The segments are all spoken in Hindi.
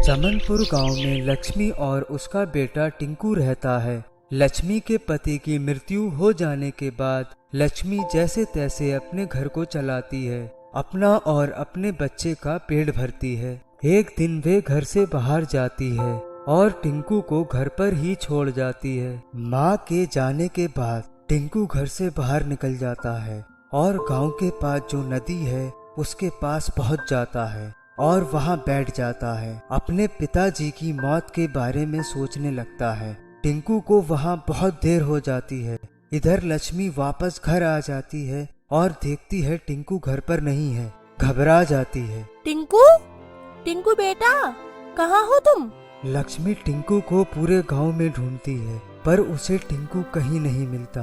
चमनपुर गांव में लक्ष्मी और उसका बेटा टिंकू रहता है। लक्ष्मी के पति की मृत्यु हो जाने के बाद लक्ष्मी जैसे तैसे अपने घर को चलाती है, अपना और अपने बच्चे का पेट भरती है। एक दिन वे घर से बाहर जाती है और टिंकू को घर पर ही छोड़ जाती है। माँ के जाने के बाद टिंकू घर से बाहर निकल जाता है और गांव के पास जो नदी है उसके पास पहुंच जाता है और वहां बैठ जाता है। अपने पिताजी की मौत के बारे में सोचने लगता है। टिंकू को वहां बहुत देर हो जाती है। इधर लक्ष्मी वापस घर आ जाती है और देखती है टिंकू घर पर नहीं है। घबरा जाती है। टिंकू, टिंकू बेटा, कहाँ हो तुम? लक्ष्मी टिंकू को पूरे गांव में ढूंढती है पर उसे टिंकू कहीं नहीं मिलता।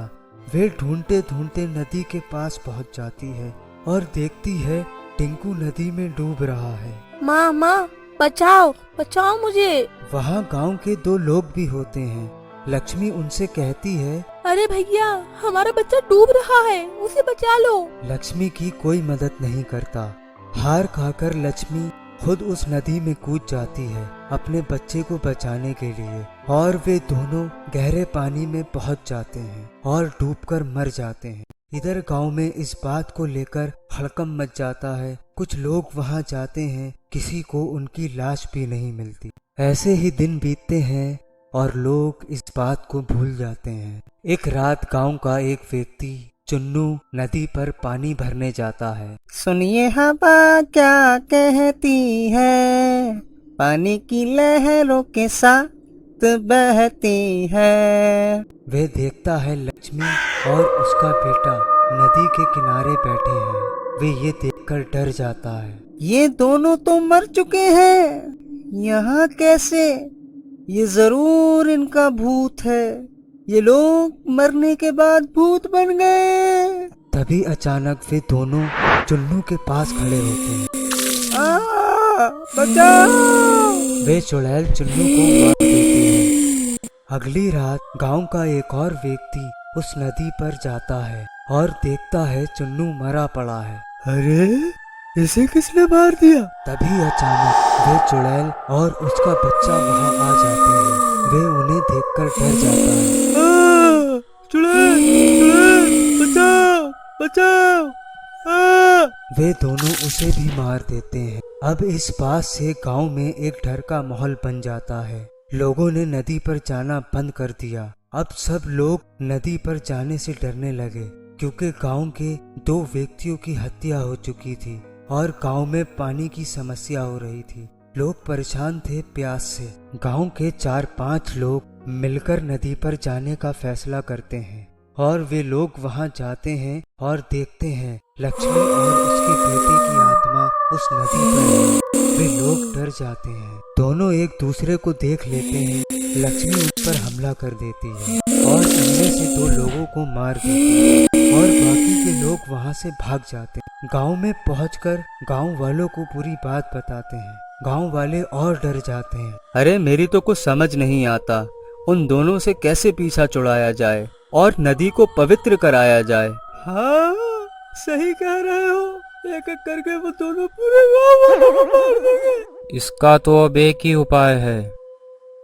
वे ढूंढते ढूंढते नदी के पास पहुंच जाती है और देखती है टिंकू नदी में डूब रहा है। माँ, माँ, बचाओ, बचाओ मुझे। वहाँ गांव के दो लोग भी होते हैं। लक्ष्मी उनसे कहती है, अरे भैया, हमारा बच्चा डूब रहा है, उसे बचा लो। लक्ष्मी की कोई मदद नहीं करता। हार खाकर लक्ष्मी खुद उस नदी में कूद जाती है अपने बच्चे को बचाने के लिए और वे दोनों गहरे पानी में पहुंच जाते हैं और डूबकर मर जाते हैं। इधर गांव में इस बात को लेकर हड़कंप मच जाता है। कुछ लोग वहां जाते हैं, किसी को उनकी लाश भी नहीं मिलती। ऐसे ही दिन बीतते हैं और लोग इस बात को भूल जाते हैं। एक रात गांव का एक व्यक्ति चुन्नू नदी पर पानी भरने जाता है। सुनिए हवा क्या कहती है, पानी की लहरों के साथ बहती है। वे देखता है लक्ष्मी और उसका बेटा नदी के किनारे बैठे हैं। वे ये देखकर डर जाता है। ये दोनों तो मर चुके हैं, यहाँ कैसे? ये जरूर इनका भूत है। ये लोग मरने के बाद भूत बन गए। तभी अचानक वे दोनों चुन्नू के पास खड़े होते हैं। बचाओ! वे चुड़ैल चुन्नू को मार देती है। अगली रात गांव का एक और व्यक्ति उस नदी पर जाता है और देखता है चुन्नू मरा पड़ा है। अरे, इसे किसने मार दिया? तभी अचानक वे चुड़ैल और उसका बच्चा वहां आ जाते हैं। वे उन्हें देखकर डर जाता है। चुड़ैल, चुड़ैल, बचाओ, बचाओ! वे दोनों उसे भी मार देते हैं। अब इस बात से गांव में एक डर का माहौल बन जाता है। लोगों ने नदी पर जाना बंद कर दिया। अब सब लोग नदी पर जाने से डरने लगे क्योंकि गांव के दो व्यक्तियों की हत्या हो चुकी थी और गांव में पानी की समस्या हो रही थी। लोग परेशान थे प्यास से। गांव के 4-5 लोग मिलकर नदी पर जाने का फैसला करते हैं और वे लोग वहां जाते हैं और देखते हैं लक्ष्मी और उसके बेटे की आत्मा उस नदी पर है। वे लोग डर जाते हैं। दोनों एक दूसरे को देख लेते हैं। लक्ष्मी उस पर हमला कर देती है और उनमें से 2 लोगों को मार देती है और बाकी के लोग वहां से भाग जाते हैं। गांव में पहुंचकर गांव वालों को पूरी बात बताते हैं। गांव वाले और डर जाते हैं। अरे, मेरी तो कुछ समझ नहीं आता। उन दोनों से कैसे पीछा छुड़ाया जाए और नदी को पवित्र कराया जाए। हाँ, सही कह रहे हो। एक एक करके वो दोनों पूरे गांव को मार देंगे। इसका तो अब एक ही उपाय है,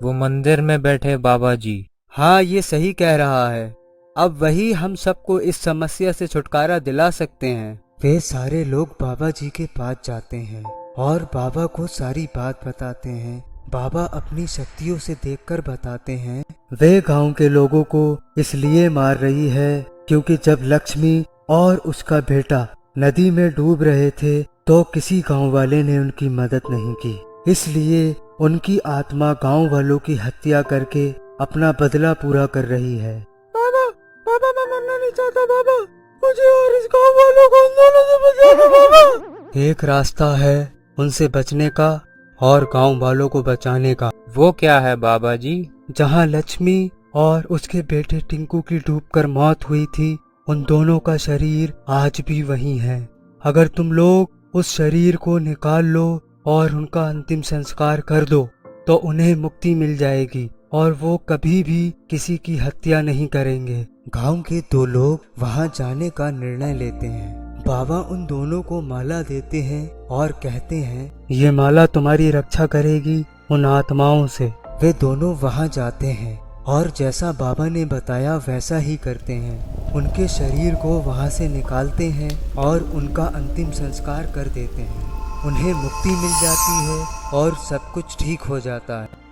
वो मंदिर में बैठे बाबा जी। हाँ, ये सही कह रहा है। अब वही हम सबको इस समस्या से छुटकारा दिला सकते हैं। वे सारे लोग बाबा जी के पास जाते हैं और बाबा को सारी बात बताते हैं। बाबा अपनी शक्तियों से देखकर बताते हैं वे गांव के लोगों को इसलिए मार रही है क्योंकि जब लक्ष्मी और उसका बेटा नदी में डूब रहे थे तो किसी गांव वाले ने उनकी मदद नहीं की। इसलिए उनकी आत्मा गांव वालों की हत्या करके अपना बदला पूरा कर रही है। बाबा, बाबा, मैं मरना नहीं चाहता बाबा। मुझे और इस गांव वालों को उन दोनों से बचाओ बाबा। एक रास्ता है उनसे बचने का और गांव वालों को बचाने का। वो क्या है बाबा जी? जहां लक्ष्मी और उसके बेटे टिंकू की डूबकर मौत हुई थी, उन दोनों का शरीर आज भी वहीं है। अगर तुम लोग उस शरीर को निकाल लो और उनका अंतिम संस्कार कर दो तो उन्हें मुक्ति मिल जाएगी और वो कभी भी किसी की हत्या नहीं करेंगे। गांव के दो लोग वहां जाने का निर्णय लेते हैं। बाबा उन दोनों को माला देते हैं और कहते हैं, ये माला तुम्हारी रक्षा करेगी उन आत्माओं से। वे दोनों वहां जाते हैं और जैसा बाबा ने बताया वैसा ही करते हैं। उनके शरीर को वहां से निकालते हैं और उनका अंतिम संस्कार कर देते हैं। उन्हें मुक्ति मिल जाती है और सब कुछ ठीक हो जाता है।